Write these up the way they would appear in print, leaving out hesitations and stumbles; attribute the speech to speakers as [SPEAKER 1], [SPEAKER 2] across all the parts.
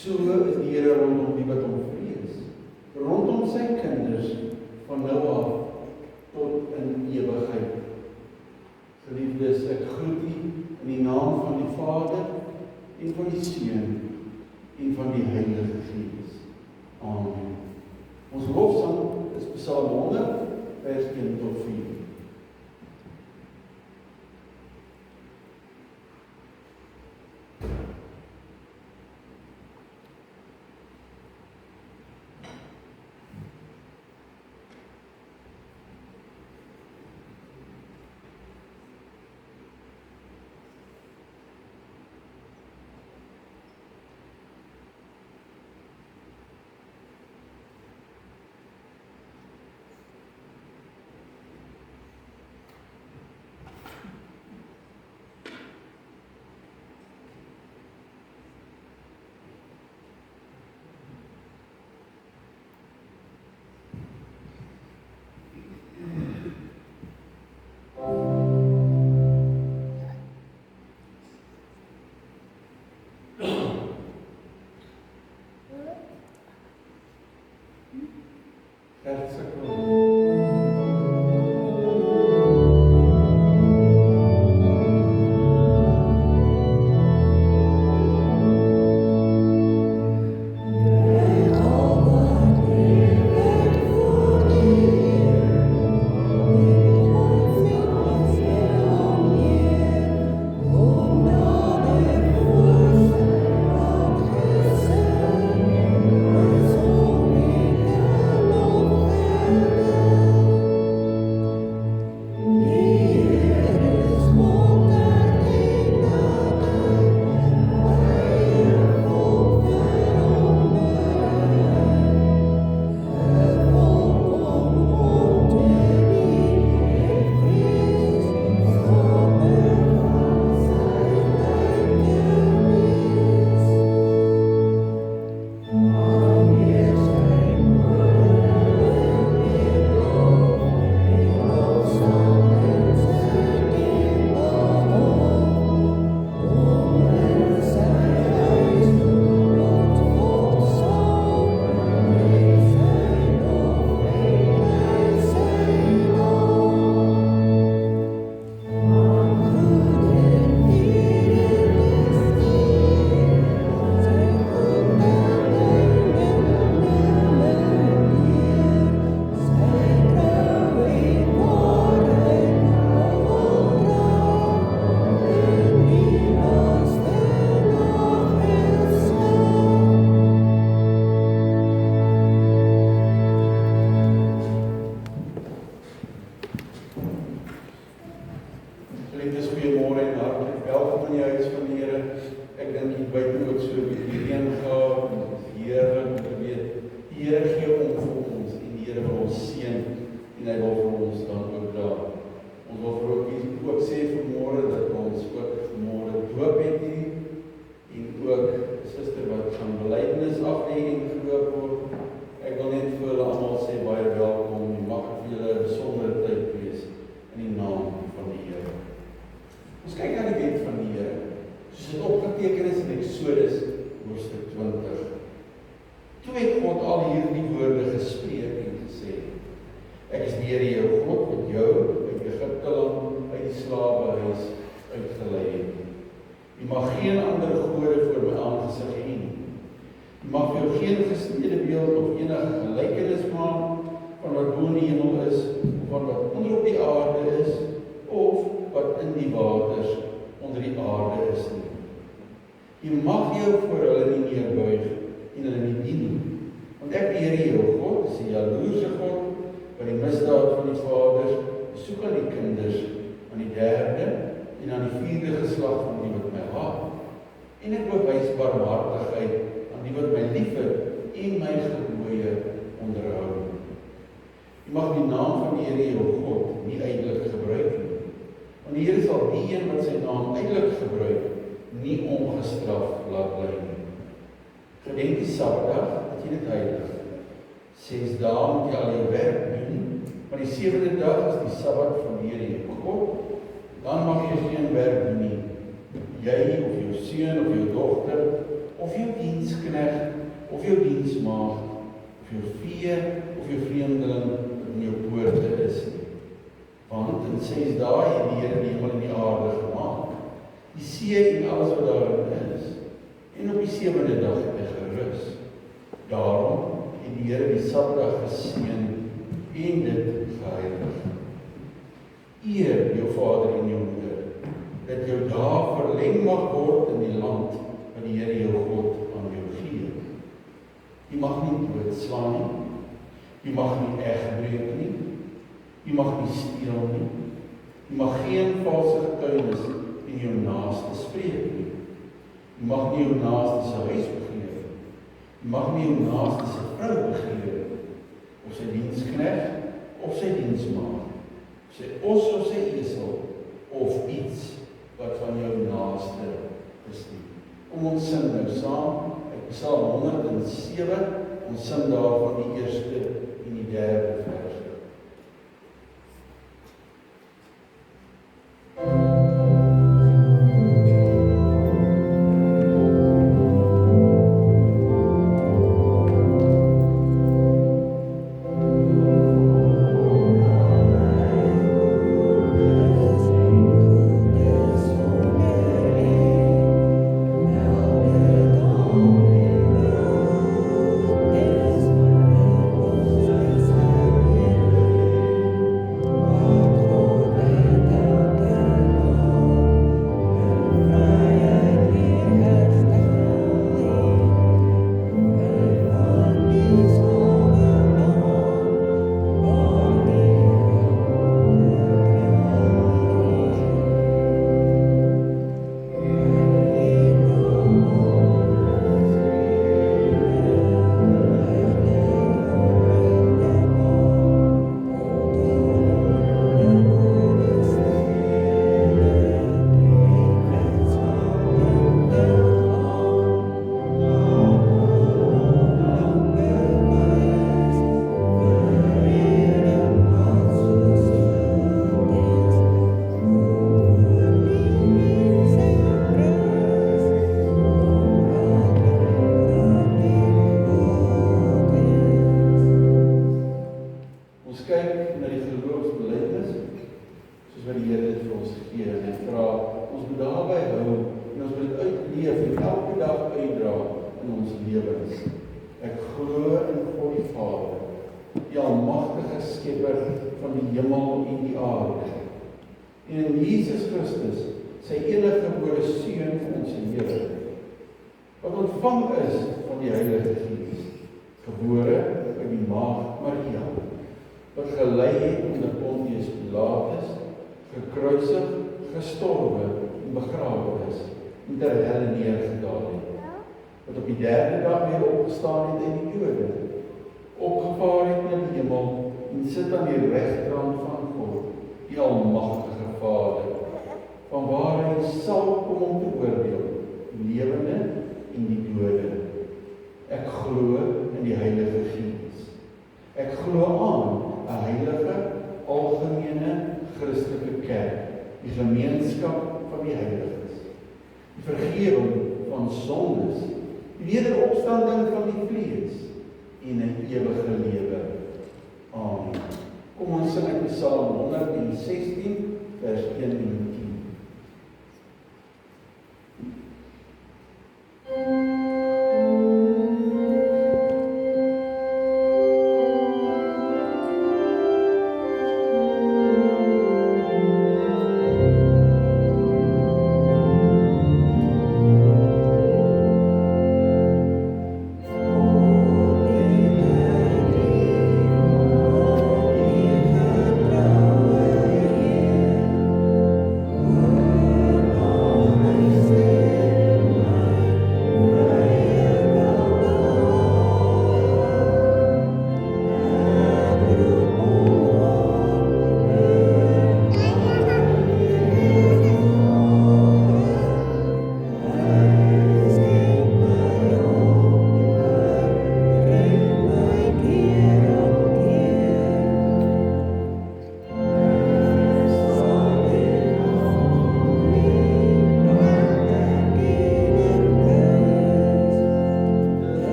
[SPEAKER 1] so is die Here rondom die wat hom vrees, rondom sy kinders van nou af tot in ewigheid. Geliefdes, ek groet u in die naam van die Vader en van die Seun en van die Heilige Gees. Amen. Ons lofsang is Psalm 100, vers 1 tot 4.
[SPEAKER 2] Dan mag jy geen werk doen nie. Jy of jou seun of jou dogter
[SPEAKER 1] of jou diensknegt, of jou diensmaagd, of jou vee, of jou vreemdeling wat in jou poorte is nie. Want in 6 dae het die Here die hemel en die aarde gemaak, die see en alles wat daarin is, en op die 7de dag het hy gerus. Daarom het die Here die Sabbatdag geseën en dit geheilig. Eer jou vader en jou moeder, dat jou dae verleng mag word in die land wat die Here jou God aan jou gee. Jy mag nie doodslaan nie, jy mag nie egbreek nie, jy mag nie steel nie, jy mag geen valse getuienis in jou naaste spreek nie, jy mag nie jou naaste se huis begeer, jy mag nie jou naaste se vrou begeer, of sy diensknegt, of sy diensmaagd, sy os of sy esel, of iets wat van jou naaste is nie. Kom ons sing nou saam, uit Psalm 107, ons sing daarvan die eerste en die derde vers.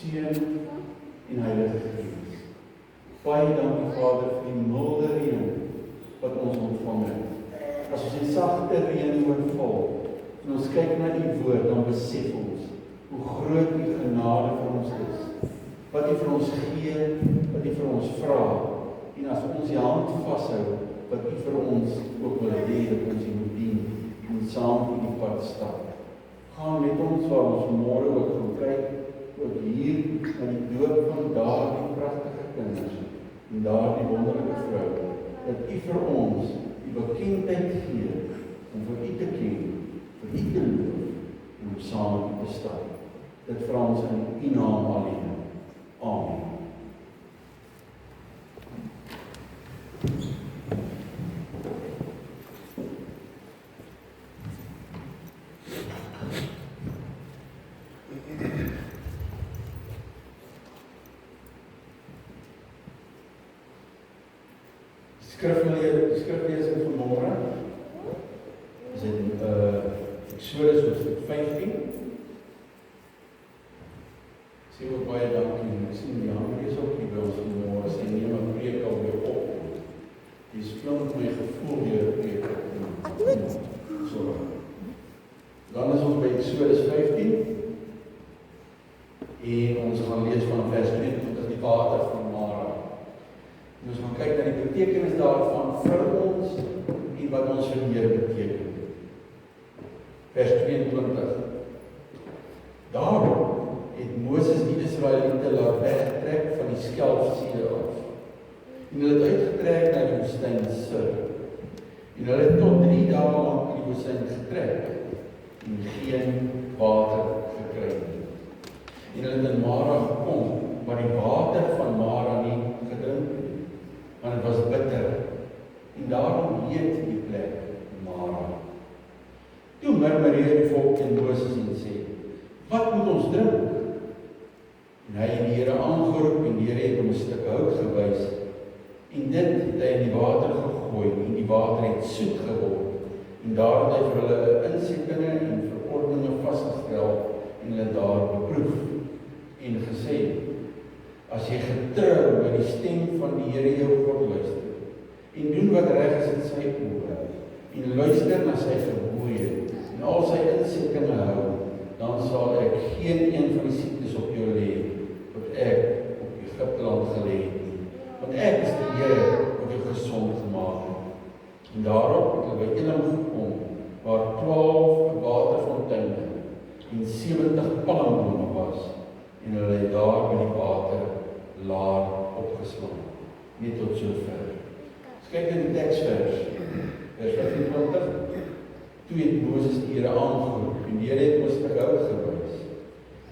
[SPEAKER 1] Seun en Heilige Gees. Baie dankie Vader vir die milde reën wat ons ontvang het. As ons die sagte reën oorval en ons kyk na die woord, dan besef ons hoe groot die genade vir ons is. Wat U vir ons gee, wat U vir ons vra. En as ons die hand vashou, wat U vir ons ook wil hê dat ons U moet dien en saam in die pad stap. Gaan met ons waar ons môre ook gaan kyk, ook hier na die doop van daardie pragtige kinders en daardie wonderlike vrou, dat U vir ons die bekendheid gee om vir U te ken, vir U te loof en om saam met U te stap. Dit vra ons in U naam alleen. Amen. Skriflesing van môre is in Eksodus hoofstuk 15. Sê ook baie dankie, ek sien die ander is ook hier by ons vanmôre, sy neem 'n preek alweer op. Die is klink my gevoel weer preek. So. Dan is ons by Eksodus 15 en ons gaan lees van vers 20 die water van Mara. En ons gaan kyk na die betekenis daarvan vir ons en wat ons vir die Here beteken. Vers 22. Daarom het Moses die Israeliete laat wegtrek van die Skelfsee af. En hulle het uitgetrek na die woestyn Sur. En hulle het tot 3 dae lank in die woestyn getrek en geen water gekry nie. En hulle het in Mara gekom, maar die water van Mara nie gedrink nie, want het was bitter. En daarom heet die plek Mara. Toe murmureer die volk teen Moses en sê, wat moet ons drink? En hy het die Here aangeroep en die Here het hom 'n stuk hout gewys en dit het hy in die water gegooi en die water het soet geword. En daar het hy vir hulle insettinge en verordeninge vasgestel en hulle daar beproef en gesê, as jy getrou by die stem van die Here jou God luister en doen wat reg is in sy oë en luister na sy gebooie en al sy insettinge hou, dan sal ek geen een van die siektes op jou lê wat ek op Egipte land gelê het nie. Want ek is die Here wat jou gesond gemaak het. En daarop het hulle by Elim gekom, waar 12 waterfonteine en 70 palmbome was, en hulle het daar by die water laar opgeslaan. Net tot sover. Ons kyk in die teksvers, vers 25. Toe het Moses die Here aangeroep en die Here het hom 'n stuk hout gewys.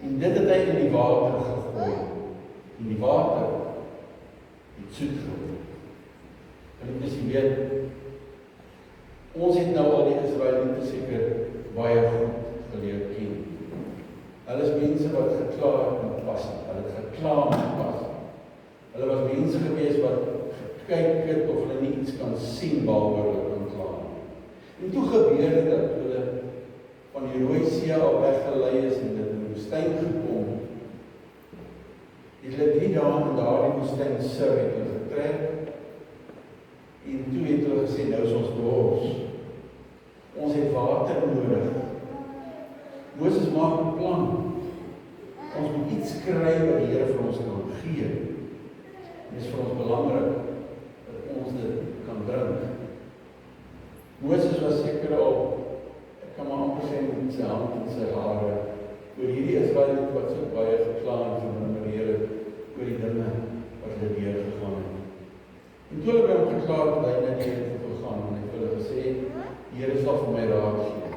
[SPEAKER 1] En dit het hy in die water gegooi. En die water het soet geword. En dit is weet, ons het nou al die Israeliete seker baie goed geleer ken. Hulle is mense wat gekla het met passie. Hulle het gekla met passie. Hulle was mense gewees wat gekyk het of hulle nie iets kan sien behalwe hulle kan kla. En toe gebeur dit dat hulle van die Rooi See al weggelei is en dit in die woestyn gekom. Het hulle 3 dae in daardie woestyn Sur het hulle getrek. En toe het hulle gesê, nou is ons dors. Ons het water nodig. Moses maak 'n plan. Ons moet iets kry wat die Here vir ons kan gee. Dit is vir ons belangrik dat ons dit kan drink. Moses was seker al, ek kan maar amper sê met sy hand en sy hare, oor hierdie Israeliete wat so baie gekla en gemurmureer het oor die dinge wat hulle deurgegaan het. En toe hulle by hom gekla het, hy net hier gegaan en hy het hulle gesê, die Here sal vir my raad gee.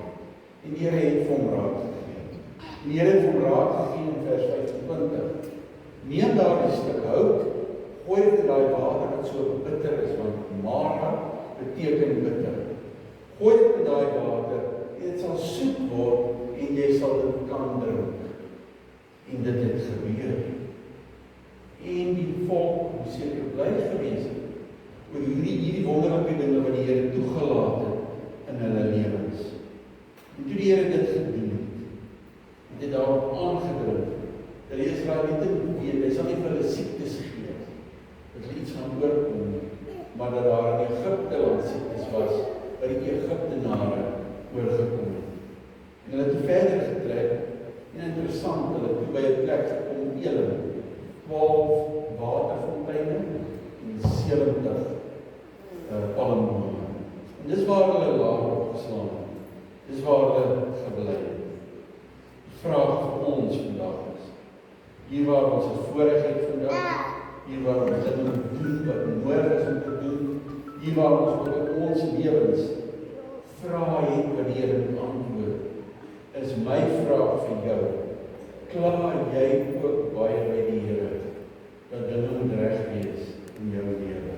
[SPEAKER 1] En die Here het vir hom raad gegee. Die Here het vir hom raad gegee in vers 25. Neem daar 'n stuk hout, gooi dit in daai water wat so bitter is, want Mara beteken bitter. Gooi dit in daai water, en dit sal soet word, en jy sal dit kan drink. En dit het gebeur. En die volk moes seker bly gewees het oor hierdie wonderlike dinge wat die Here toegelaat het in hulle lewens. En toe die Here dit gedoen het, het hy daarop aangedring dat die Israeliete sal nie weet, hy sal nie vir hulle siektes gee, dat hulle iets gaan oorkom, maar dat daar in Egipte land siektes was, wat die Egiptenare oorgekom het. En hulle het toe verder getrek, en interessant, hulle het toe by 'n plek gekom, Elim, 12 waterfonteine en 70 palmbome. En dis waar hulle laag opgeslaan het. Dis waar hulle gebly het. Die vraag vir ons vandag is, hier waar ons 'n voorreg het vandag, hier waar ons dit moet doen wat nodig is om te doen, hier waar ons ook in ons lewens vra het wat die Here moet antwoord, is my vraag vir jou, klaar jy ook baie by die Here, dat dinge moet reg wees in jou lewe?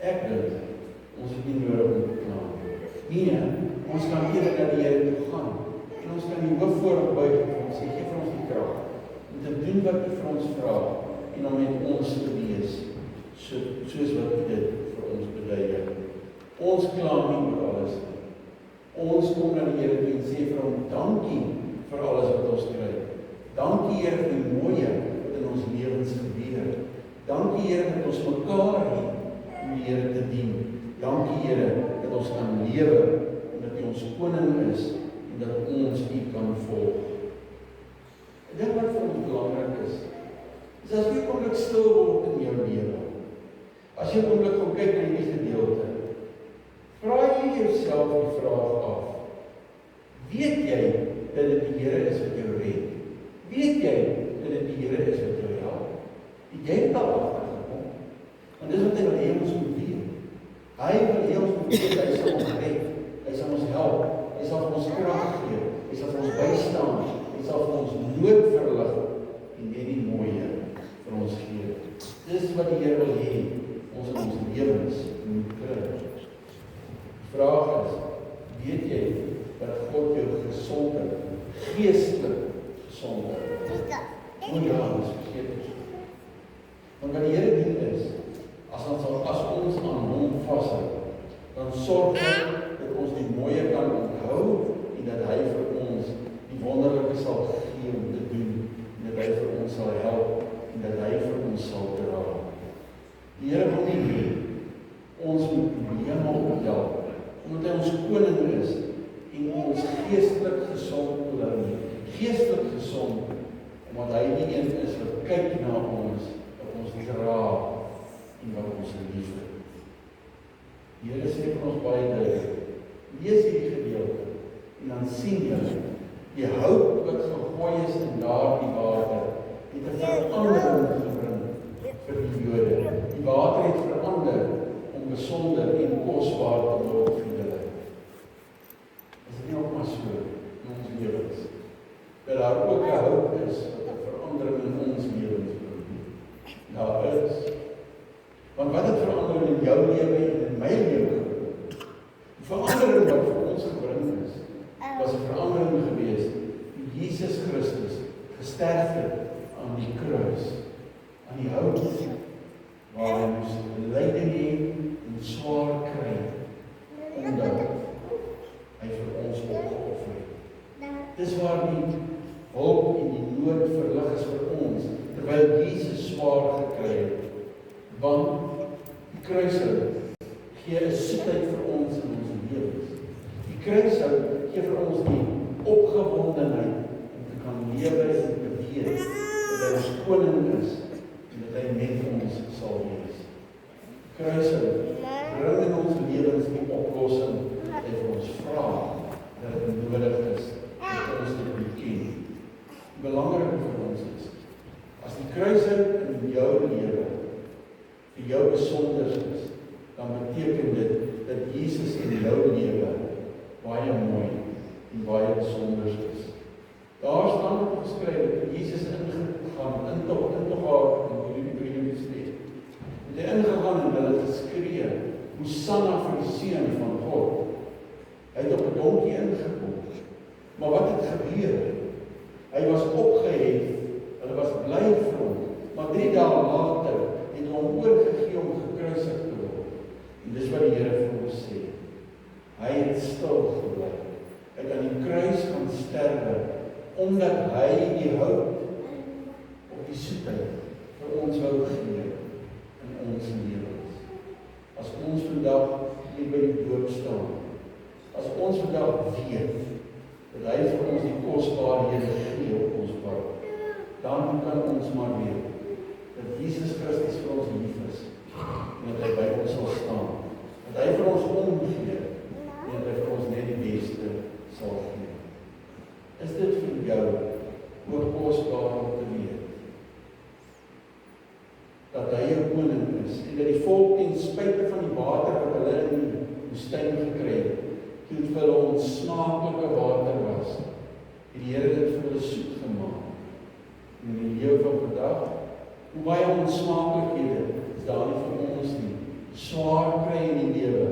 [SPEAKER 1] Ek dink, ons het nie nodig om te kla. Nee, ons kan eerder na die Here toe gaan, en ons kan die hoof voor hom buig en ons sê, gee vir ons die krag, om te doen wat U vir ons vra, en om met ons te wees, soos wat U dit vir ons beduie. Ons kla nie oor alles nie. Ons kom na die Here toe en sê vir hom, dankie vir alles wat ons kry. Dankie Here vir die mooie wat in ons lewens gebeur. Dankie Here dat ons mekaar het om die Here te dien. Dankie Here dat ons kan lewe en dat U ons koning is en dat ons U kan volg. En dit wat vir ons belangrik is as jy oomblik stil word in jou lewe, as jy oomblik gaan kyk na die gedeelte, vra jy jouself die vraag af, weet jy dat dit die Here is wat jou red? Weet jy dat dit die Here is wat jou help? Jy het al agtergekom, en dis wat hy wil hê ons moet weet. Hy wil hê ons moet weet, hy sal ons red, hy sal ons help, hy sal vir ons krag gee, hy sal vir ons bystaan, hy sal vir ons nood verlig, en net die mooie vir ons gee. Dis wat die Here wil hê, ons in ons lewens moet kry. Die vraag is, weet jy dat God jou gesond het, geestelik gesond het? O ja, ons vergeet het. Want wat die Here doen is, as ons aan hom vashou, dan sorg hy dat ons die mooie kan onthou en dat hy vir ons die wonderlike sal gee om te doen en dat hy vir ons sal help en dat hy vir ons sal dra. Die Here wil nie hê ons moet probleme ophelp omdat hy ons koning is en ons geestelik gesond wil hou. Geestelik gesond omdat hy die een is wat kyk na ons, wat ons dra en wat ons liefhet. Die Here sê vir ons baie duidelik, lees hierdie gedeelte en dan sien jy die hout wat gegooi is in daardie water het 'n verandering gebring vir die Jode. Die water het verander om besonder en kosbaar te word vir hulle. Is dit nie ook maar so in ons lewens? Dat daar ook 'n hout is wat 'n verandering in ons lewens bring. Daar is. Want wat het verandering in jou lewe en in my lewe gebring? Die verandering wat vir ons gebring is, was 'n verandering gewees die Jesus Christus gesterf het aan die kruis, aan die hout, waar hy moes lyding hê en swaar kry, omdat hy vir ons opgeoffer het. Dis waar die hulp en die nood verlig is vir ons, terwyl Jesus swaar gekry het. Want die kruishout gee 'n soetheid vir ons in ons lewens. Die kruishout gee vir ons die opgewondenheid om te kan lewe en te weet dat hy ons koning is en dat hy met ons sal wees. Kruishout bring in ons lewens die oplossing wat hy vir ons vra dat dit nodig is om ons te beken. Belangrik vir ons is, as die kruishout in jou lewe vir jou besonders is, dan beteken dit dat Jesus in jou lewe baie mooi en baie besonders is. Daar staan geskryf dat Jesus ingegaan en hy ingegaan en hulle geskree, Hosanna vir die Seun van God. Hy het op 'n donkie ingekom. Maar wat het gebeur? Hy was opgehef, hulle was bly vir hom, maar 3 dae later het hom oorgegee om gekruisig te word. En dis wat die Here vir ons sê. Hy het stil gebly. Hy het aan die kruis gaan sterwe, omdat hy die hout op kan ons maar weet dat Jesus Christus vir ons lief is en dat hy by ons sal staan, dat hy vir ons omgee en dat hy vir ons net die beste sal gee. Is dit vir jou ook kosbaar om te weet dat hy jou koning is en dat die volk ten spyte van die water wat hulle in die woestyn gekry het, toe dit vir hulle onsmaaklike water was, en die Here het vir hulle soet gemaak. En in die lewe van vandag, hoe baie onsmaaklikhede is daar nie vir ons nie, swaar kry in die lewe,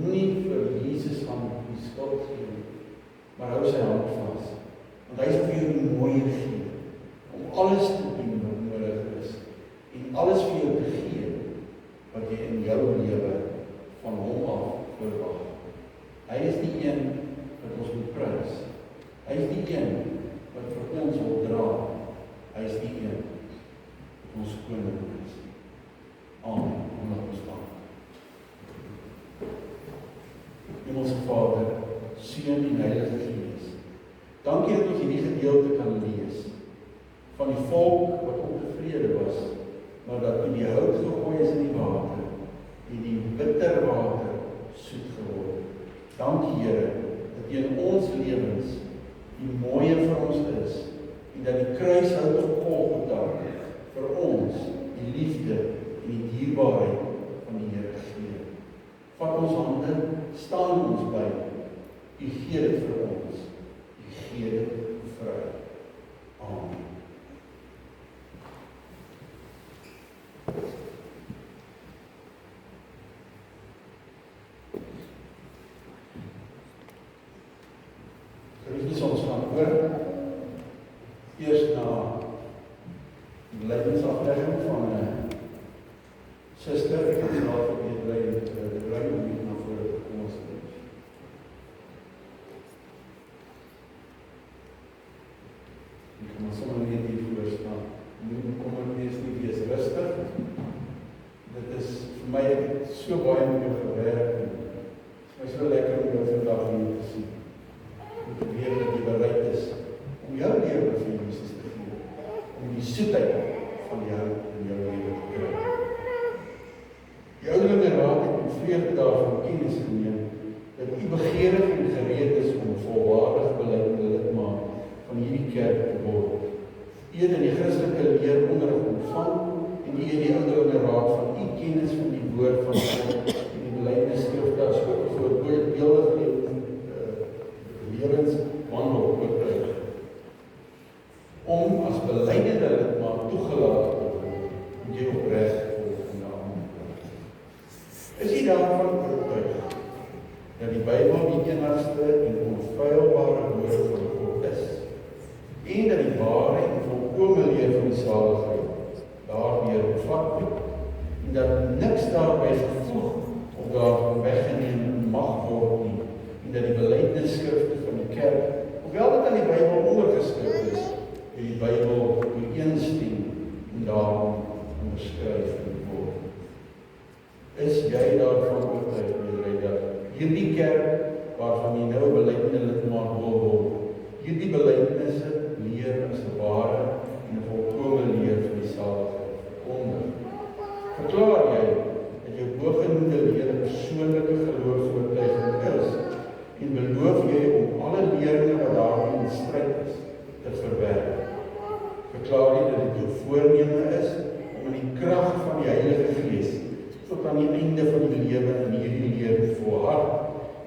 [SPEAKER 1] nie vir Jesus aan die skuld gee, maar hou sy hand vas, want hy is vir jou die mooie gee, om alles te doen wat nodig is, en alles vir jou te gee, wat jy in jou lewe van hom af verwag. Hy is die een wat ons moet prys. Hy is die een wat vir ons wil dra. Hy is die een wat ons koning is. Amen. Omdat ons staan. Hemelse Vader, seën die Heilige Gees. Dankie dat ons hierdie gedeelte kan lees van die volk wat ontevrede was, maar dat toe die hout gegooi is in die water, en die bitter water soet geword. Dankie Here, dat jy in ons lewens die mooie vir ons is, en dat die kruishout op Golgotha vir ons die liefde en die dierbaarheid van die Here gee. Vat ons hande, staan ons by, U gee dit vir ons, U gee dit vry. Amen. Ons gaan oor eers na die belydenisaflegging van 'n suster. Ek het self probeer bly om hier na vore te kom ons lees. Ek kan maar sommer net hier voor staan. Moet kom maar wees nie, wees rustig. Dit is vir my so baie met jou gewerk. Dit is my so lekker om jou vandag hier te sien. Om te weet dat jy bereid is om jou lewe vir Jesus te gee, om die soetheid van jou in jou lewe te kry. Die ouderlinge raad het met vreugde daarvan kennis geneem dat u begeerig en gereed is om volwaardig beleidende lidmaat van hierdie kerk te word. U het in die Christelike leer onderrig ontvang en u het die ouderlinge raad van u kennis van die woord van God en die belydenisskrifte as ook voorbeeldige lewenswandel oortuig, om as beleidende lidmaat toegelaat te word, moet jy opreg volg in die aand. Is jy daarvan oortuig dat die Bybel die enigste en onfeilbare woord van God is, en dat die ware en volkome leer van die saligheid daardeur bevat word, en dat niks daarby gevoeg of daarvan weggeneem mag word nie, en dat die belydenisskrifte van die kerk, hoewel dit aan die Bybel ondergeskryf is, die Bybel ooreenstem en daarom onderskryf word. Is jy daarvan oortuig, dat hierdie kerk, waarvan jy nou beleidende lidmaat wil word, hierdie belydenisse leer as 'n ware en 'n volkome leer van die saligheid verkondig? Verklaar jy dat jou bogenoemde leer 'n persoonlike geloofsoortuiging is, en beloof jy om alle leerlinge wat daarmee in stryd is, te verwerp? Verklaar jy dat dit jou voorneme is om in die krag van die Heilige Gees tot aan die einde van die lewe in hierdie leer te volhard?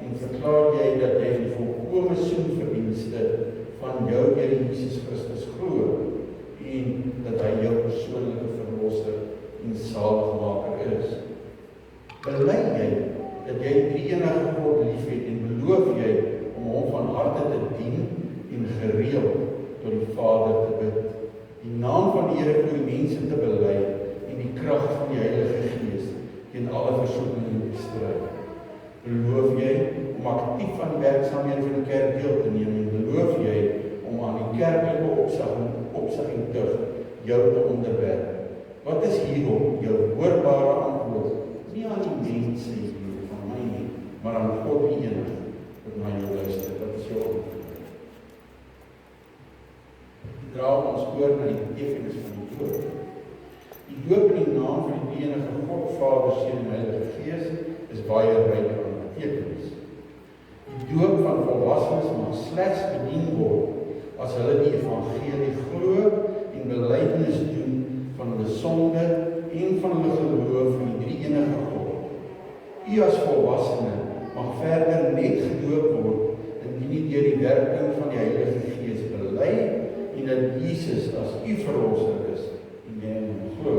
[SPEAKER 1] En verklaar jy dat jy die volkome soenverdienste van jou Here Jesus Christus glo, en dat hy jou persoonlike verlosser en saligmaker is? Bely jy dat jy die enige God liefhet en beloof jy om hom van harte te dien en gereeld tot die Vader te bid, die naam van die Here voor die mense te bely en die krag van die Heilige Gees teen alle versoeking te bestry? Beloof jy om aktief aan die werksaamhede van die kerk deel te neem, en beloof jy om aan die kerklike opsig en tug jou te onderwerp? Wat is hierop jou hoorbare antwoord? Nie aan die mense hier van my nie, maar aan God die enige wat na jou luister. Wat is jou antwoord? dra ons oor na die betekenis van die doop. Die doop in die naam van die enige God, Vader, Seun en Heilige Gees is baie ryk aan betekenis. Die doop van volwassenes mag slegs bedien word as hulle die evangelie glo en belydenis doen van hulle sonde en van hulle geloof in die drie enige God. U as volwassene mag verder net gedoop word indien u deur die werking van die Heilige Gees bely en dat Jesus as u verlosser is en jy in hom glo.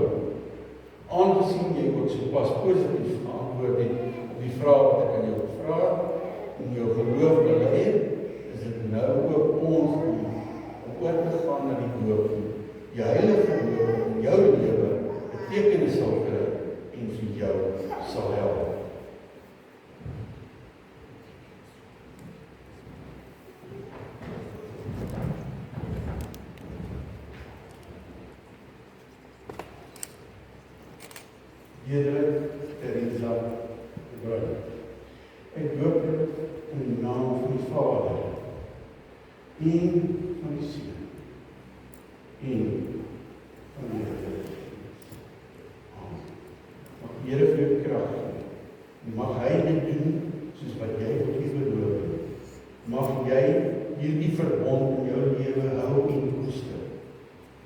[SPEAKER 1] Aangesien jy ook sopas positief geantwoord het op die vraag wat ek aan jou gevra het en jou geloof bely het, is dit nou ook ons doel om oor te gaan na die doop. Die Heilige Doop in jou lewe betekenis sal kry en vir jou sal help. Diederik Teresa de Bruin. Ek doop in die naam van die Vader en van die Seun en van die Heilige Gees. Amen. Mag die Here vir jou krag gee. Mag hy dit doen soos wat jy op die beloof het. Mag jy hierdie verbond in jou lewe hou en koester.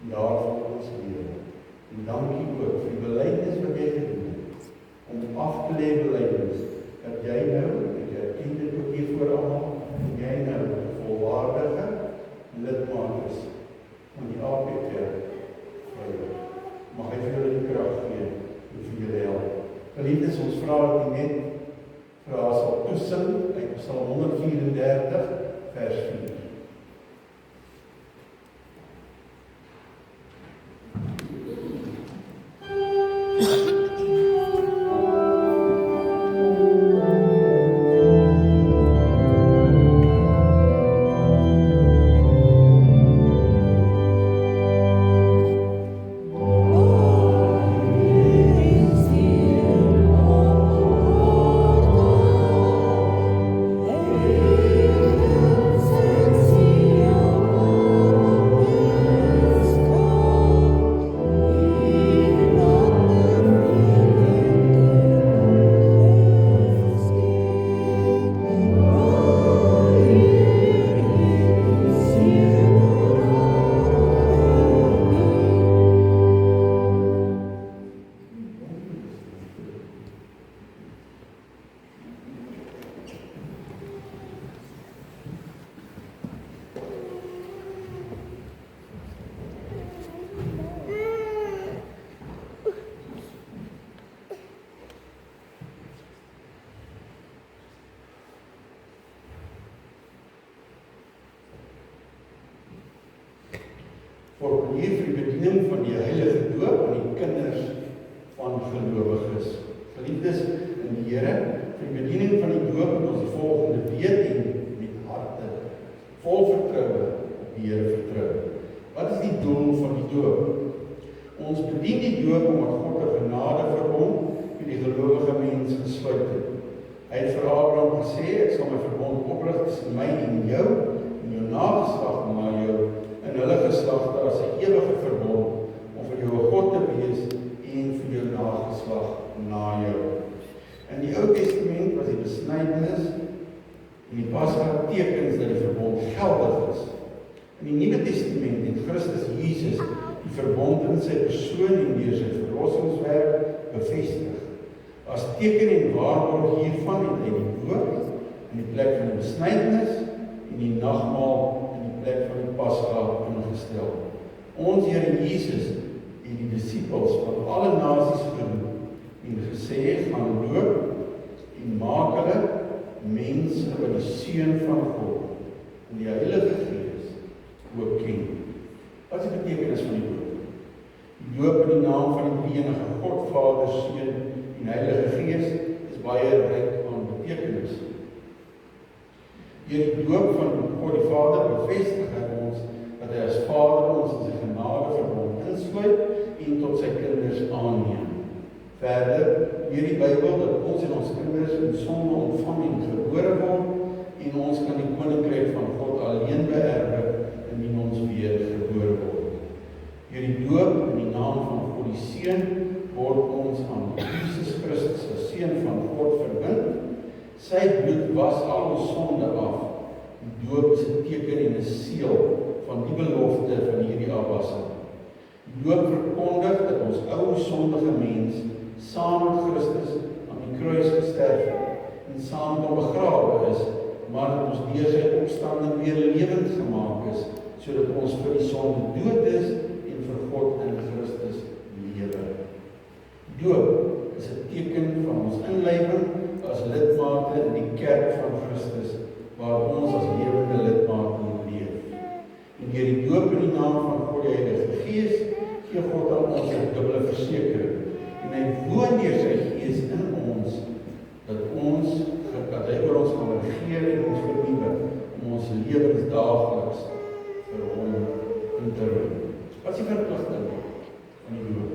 [SPEAKER 1] En daarvan ons lewe. En dankie ook vir die belydenis wat jy gedoen het, om af te lê belydenis, dat jy nou, ek erken dit ook hier voor almal, dat jy nou 'n volwaardige lidmaat is van die APK. Mag hy vir julle die krag gee en vir julle help. Geliefdes, ons vra dat u net vir haar sal toesing uit Psalm 134 vers 4. Formuleer vir die bediening van die Heilige Doop aan die kinders van gelowiges. Geliefdes in die Here, vir die bediening van die doop moet ons die volgende weet en met harte vol vertroue op die Here vertrou. Wat is die doel van die doop? Ons bedien die doop omdat God 'n genadeverbond met die gelowige mens gesluit het. Hy het vir Abraham gesê, ek sal my verbond oprig tussen my en jou nageslag na jou en hulle geslagte as 'n ewige verbond om vir jou 'n God te wees en vir jou nageslag na jou. In die Ou Testament was die besnydenis en die Pasga tekens dat die verbond geldig is. In die Nuwe Testament het Christus Jesus die verbond in sy persoon en deur sy verlossingswerk bevestig. As teken en waarborg hiervan het hy die doop in die plek van die besnydenis en die nagmaal in die plek van die Pasga ingestel. Ons Here Jesus het die disippels van alle nasies geroep en gesê, gaan loop en maak hulle mense wat die Seun van God en die Heilige Gees ook ken. Wat is die betekenis van die doop? Die doop in die naam van die enige God, Vader, Seun en Heilige Gees is baie ryk aan betekenis. Deur die doop van God die Vader bevestig hy ons dat hy as Vader ons in sy genadeverbond insluit en tot sy kinders aanneem. Verder, deur die Bybel dat ons en ons kinders in sonde ontvang en gebore word en ons kan die koninkryk van God alleen beerwe indien ons weer gebore word. Deur die doop in die naam van God die Seun word ons aan Jesus Christus, as Seun van God, verbind. Sy bloed was al ons sonde af. Die doop is 'n teken en 'n seël van die belofte van hierdie afwassing. Die doop verkondig dat ons ou sondige mens saam met Christus aan die kruis gesterf het en saam met hom begrawe is, maar dat ons deur sy opstanding weer lewend gemaak is, sodat ons vir die sonde dood is en vir God in Christus lewe. Doop is 'n teken van ons inlywing as lidmate in die kerk van Christus, waar ons as lewende lidmate moet leef. En deur die doop in die naam van God die Heilige Gees, gee God aan ons 'n dubbele versekering. En hy woon deur sy Gees in ons, dat hy oor ons kan regeer en ons vernuwe, om ons lewens daagliks vir hom in te ruim. Wat is die verpligting van die doop?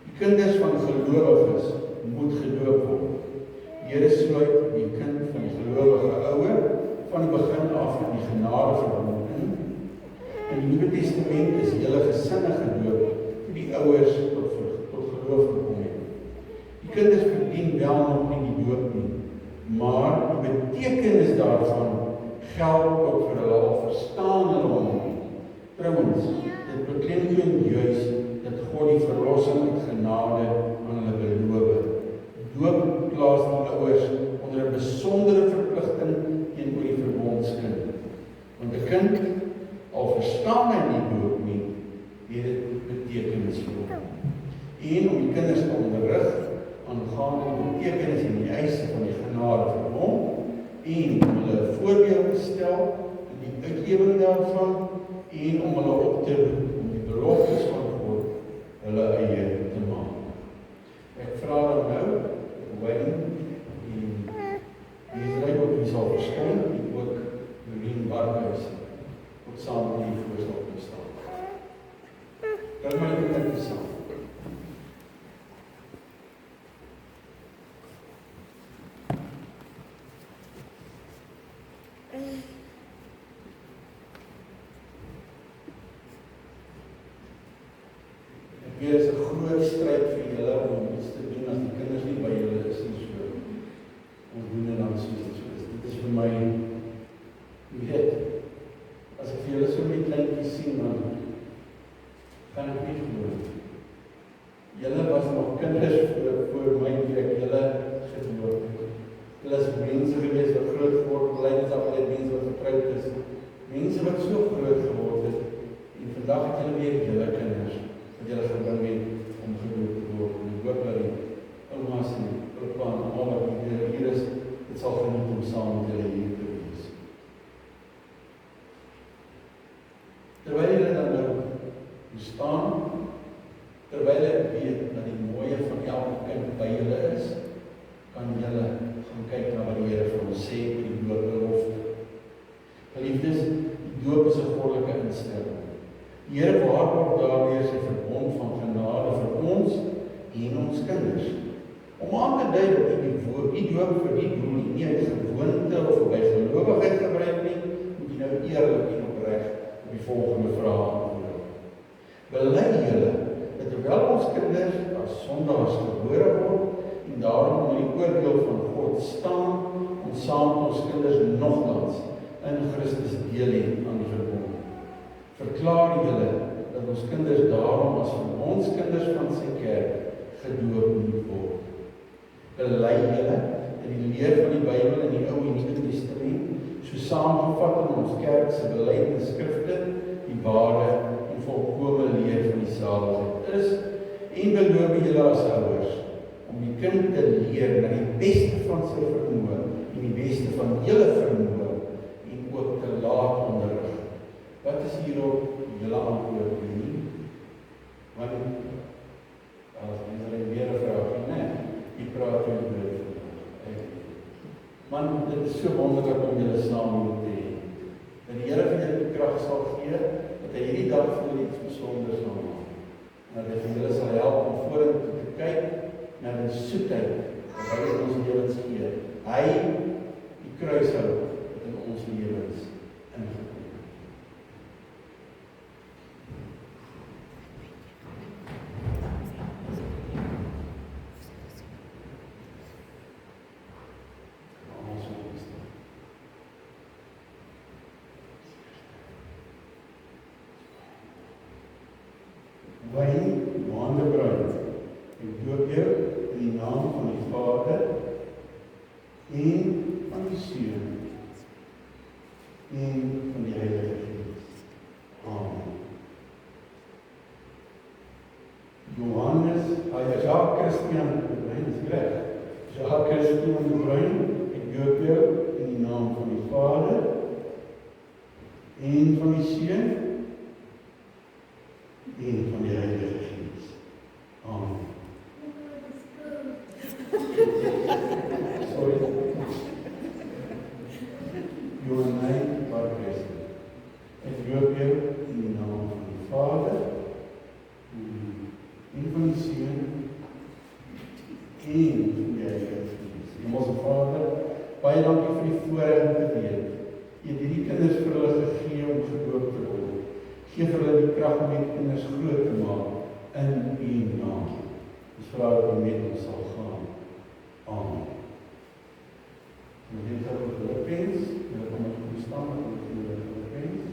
[SPEAKER 1] Die kinders van gelowiges moet gedoop word. Die Here sluit die kind van die gelowige ouer van die begin af in die genadeverbond in. In die Nuwe Testament is die hele gesinne gedoop vir die ouers tot geloof gekom het. Die kinders verdien wel nog nie die doop nie, maar die betekenis daarvan geld ook vir hulle, al verstaan hulle hom nie. Trouwens, dit beklemtoon juis dat God die verlossing met genade aan hulle beloof. Doop plaas die ouers onder 'n besondere verpligting teenoor die verbondskind. Want 'n kind, al verstaan hy nie doop nie, het dit betekenis vir hom. En om die kinders te onderrig aangaande die betekenis en die eise van die genade vir hom, en om hulle 'n voorbeeld te stel in die uitlewing daarvan, en om hulle op te roep om die beloftes van God hulle eie te maak. Ek vra dan nou, Wayne en Israel wat wie sal verskyn, en ook Doreen Barkhuis, wat saam met die voorstel kan staan. Kan my dit saam. Hier is 'n groot stryd vir julle om iets te doen as die kinders nie by julle is nie, so ons doen dit dan soos dit is. Dit is vir my, jy weet, as ek vir julle so met kleintjies sien, dan kan ek nie glo. Julle was nog kinders voor my toe ek julle gedoop het. Julle is mense gewees wat groot geword, leidens af altyd mense wat getroud is, mense wat so groot geword het, en vandag het julle weer julle kinders wat julle gebring het om gedoop te word. En ek hoop dat die oumas en oupa en almal wat hier is, dit sal geniet om saam met julle hier te wees. Terwyl julle dan nou staan, terwyl ek weet dat die mooie van elke kind by julle is, kan julle gaan kyk na wat die Here vir ons sê oor die doopbelofte. Geliefdes, die doop is 'n goddelike instelling. Die Here waarborg daardeur sy verbond van genade vir ons en ons kinders. Om aan te dui dat die doop vir die doel nie uit gewoonte of by gelowigheid gebruik nie, moet jy nou eerlik en opreg op die volgende vraag antwoord. Bely julle dat terwyl ons kinders as sondaars gebore word en daarom onder die oordeel van God staan, ons saam met ons kinders nogtans in Christus deel het aan die verbond. Verklaar julle dat ons kinders daarom as ons kinders van sy kerk gedoop moet word. Bely julle in die leer van die Bybel in die Ou en Nuwe Testament, so saamgevat in ons kerk se belydenisskrifte, die ware en volkome leer van die saligheid is, en beloof julle as ouers om die kind te leer na die beste van sy vermoë en die beste van julle vermoë en ook te laat onderrig. Wat is hierop julle antwoord nie? Want as jy weer 'n vraag het, jy praat oor dit. Man, dit is so wonderlik om julle saam te hê. Dat die Here vir julle die krag sal gee, dat hy hierdie dag vir julle iets besonders sal maak. En dat hy julle sal help om vorentoe te kyk na die soetheid wat hy in ons lewens gee. Hy, die kruishout, wat in ons lewens ingekom het. Wyn, Johan de Bruin, ek doop jou in die naam van die Vader en van die Seun en van die Heilige Gees. Amen. Johannes, Jacques Christian de Bruin, is reg. Jacques Christian de Bruin, ek doop jou in die naam van die Vader en van die Seun en van die Heilige Gees. Amen. Sorry. Johannes Barkester. Ek doop jou in die naam van die Vader en van die Seun en van die Heilige Gees. Hemelse Vader, baie dankie vir die voorreg om te weet. Jy het hierdie kinders vir hulle gegee om gedoop te word. Geef hulle die krag om die kinders groot te maak in U naam. Ons vra dat U met ons sal gaan. Amen. En dit is ook Filippense, julle kom ons goed staan met ons Filippense.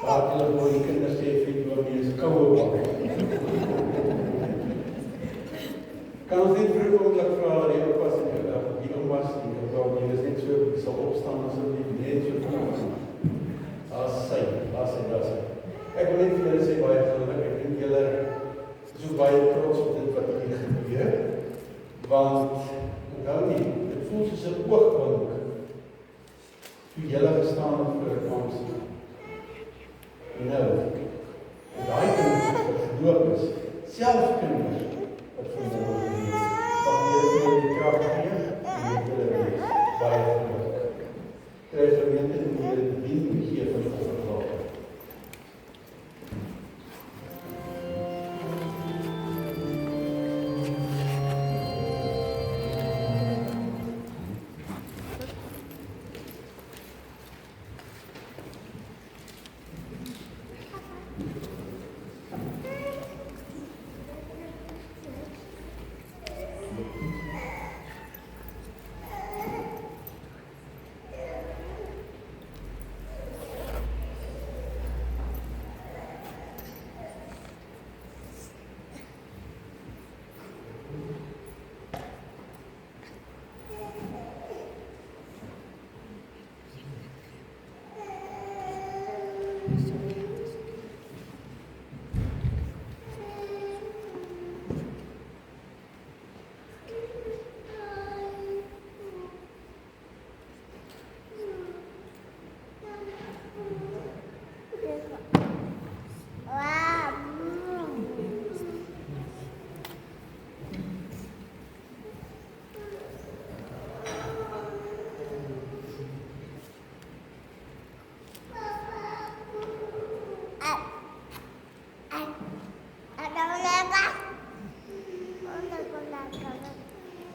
[SPEAKER 1] Laat hulle voor die kinders sê vir die dominee is koue bak. Kan ons net vir 'n oomblik vra dat die oupas en die oumas en die dominee is net so sal opstaan asseblief net so kom. As sy. Ek wil net vir julle sê baie geluk. Ek dink julle is ook baie trots op dit wat hier gebeur. Want onthou nie, dit voel soos 'n oogwink toe julle gestaan het vir 'n koms. Nou, daai kinders wat gedoop is, self kinders wat vir hulle word gedoop. Mag Here die krag gee en julle wees baie geluk. Kry gemeente en Here die dien gee van die offergawe.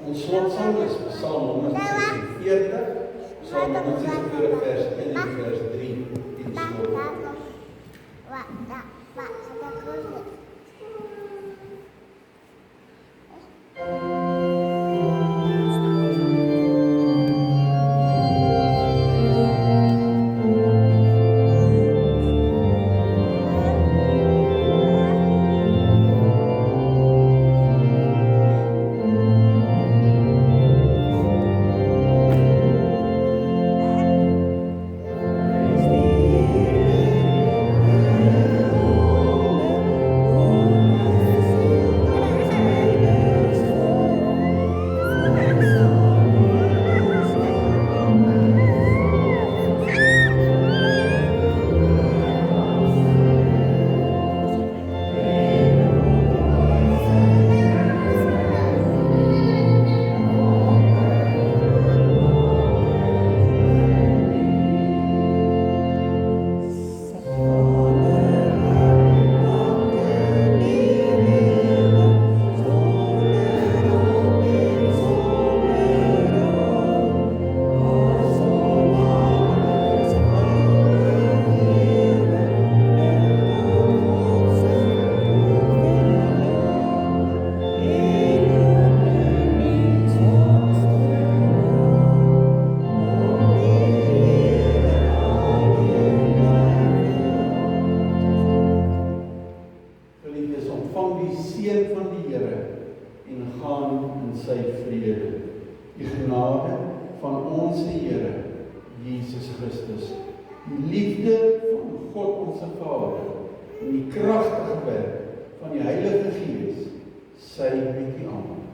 [SPEAKER 1] Ons slotsang is Psalm 146, Psalm 146 vers 1 en vers 3 in slot. ontvang die seën van die Here en gaan in sy vrede. Die genade van ons Here Jesus Christus, die liefde van God ons Vader en die kragtige werk van die Heilige Gees, sy met u almal.